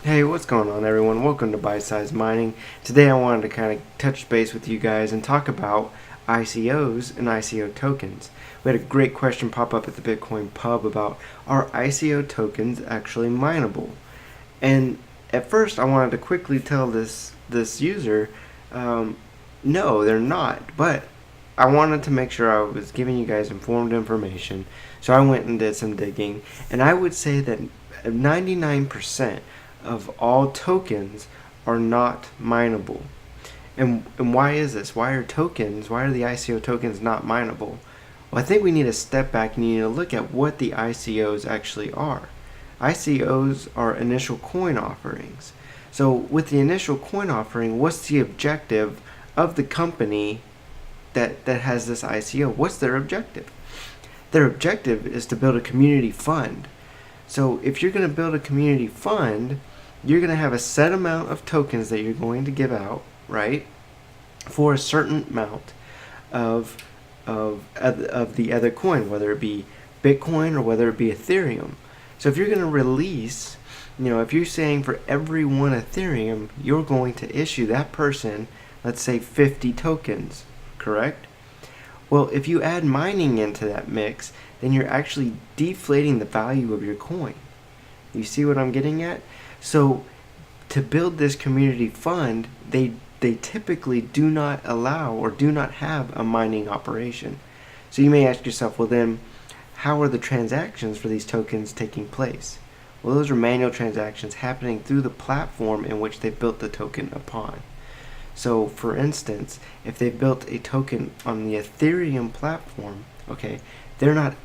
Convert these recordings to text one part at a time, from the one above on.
Hey, what's going on everyone? Welcome to BiteSizeMining. Today I wanted to kind of touch base with you guys and talk about ICOs and ICO tokens. We had a great question pop up at the Bitcoin pub about, are ICO tokens actually mineable? And at first I wanted to quickly tell this user, no, they're not. But I wanted to make sure I was giving you guys informed information, so I went and did some digging, and I would say that 99% of all tokens are not mineable. And why is this? Why are the ICO tokens not mineable? Well, I think we need to step back and need to look at what the ICOs actually are. ICOs are initial coin offerings. So with the initial coin offering, what's the objective of the company that has this ICO? What's their objective? Their objective is to build a community fund. So if you're going to build a community fund, you're going to have a set amount of tokens that you're going to give out, right, for a certain amount of the other coin, whether it be Bitcoin or whether it be Ethereum. So if you're going to release, if you're saying for every one Ethereum, you're going to issue that person, let's say 50 tokens, correct? Well, if you add mining into that mix, then you're actually deflating the value of your coin. You see what I'm getting at? So to build this community fund, they typically do not allow or do not have a mining operation. So you may ask yourself, well then, how are the transactions for these tokens taking place? Well, those are manual transactions happening through the platform in which they built the token upon. So for instance, if they built a token on the Ethereum platform, okay, they haven't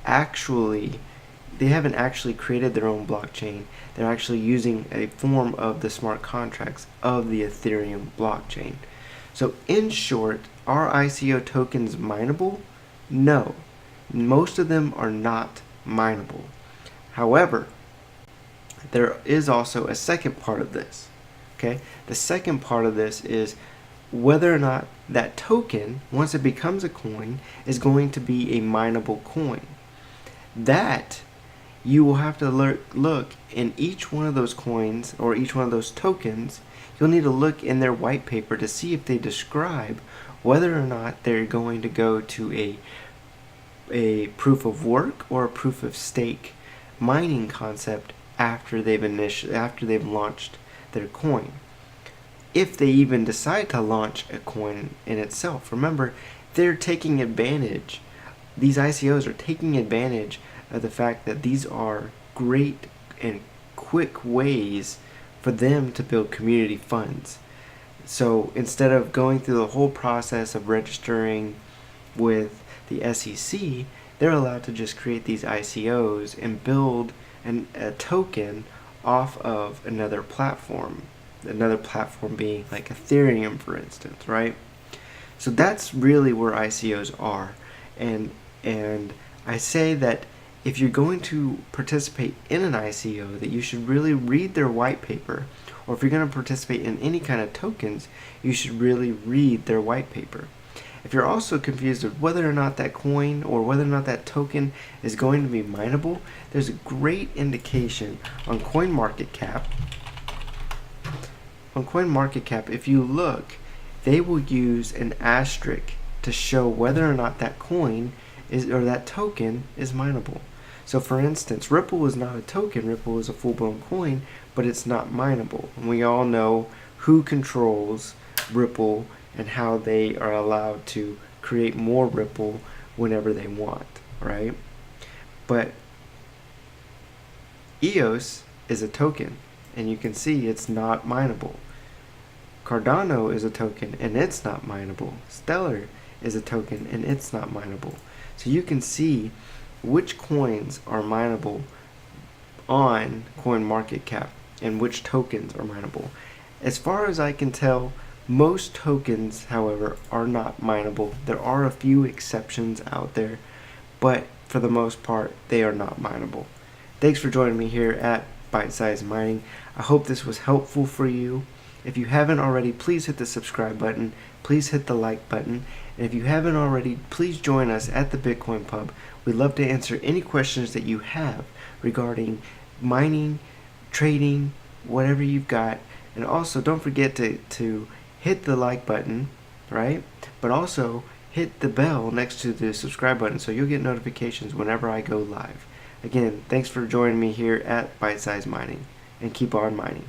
actually created their own blockchain. They're actually using a form of the smart contracts of the Ethereum blockchain. So in short, are ICO tokens mineable? No. Most of them are not mineable. However, there is also a second part of this. Okay? The second part of this is whether or not that token, once it becomes a coin, is going to be a mineable coin. That you will have to look in each one of those coins or each one of those tokens. You'll need to look in their white paper to see if they describe whether or not they're going to go to a proof of work or a proof of stake mining concept after they've launched their coin. If they even decide to launch a coin in itself. Remember, they're taking advantage. These ICOs are taking advantage of the fact that these are great and quick ways for them to build community funds. So instead of going through the whole process of registering with the SEC, they're allowed to just create these ICOs and build a token off of another platform. Another platform being like Ethereum, for instance, right? So that's really where ICOs are. And I say that if you're going to participate in an ICO, that you should really read their white paper. Or if you're going to participate in any kind of tokens, you should really read their white paper. If you're also confused of whether or not that coin or whether or not that token is going to be mineable, there's a great indication on CoinMarketCap. On CoinMarketCap, if you look, they will use an asterisk to show whether or not that coin or that token is mineable. So for instance, Ripple is not a token, Ripple is a full-blown coin, but it's not mineable. And we all know who controls Ripple and how they are allowed to create more Ripple whenever they want, right? But EOS is a token, and you can see it's not mineable. Cardano is a token, and it's not mineable. Stellar is a token, and it's not mineable. So you can see which coins are mineable on CoinMarketCap and which tokens are mineable. As far as I can tell, most tokens, however, are not mineable. There are a few exceptions out there, but for the most part, they are not mineable. Thanks for joining me here at BiteSizeMining. I hope this was helpful for you. If you haven't already, please hit the subscribe button. Please hit the like button. And if you haven't already, please join us at the Bitcoin Pub. We'd love to answer any questions that you have regarding mining, trading, whatever you've got. And also, don't forget to hit the like button, right? But also hit the bell next to the subscribe button so you'll get notifications whenever I go live. Again, thanks for joining me here at BiteSizeMining, and keep on mining.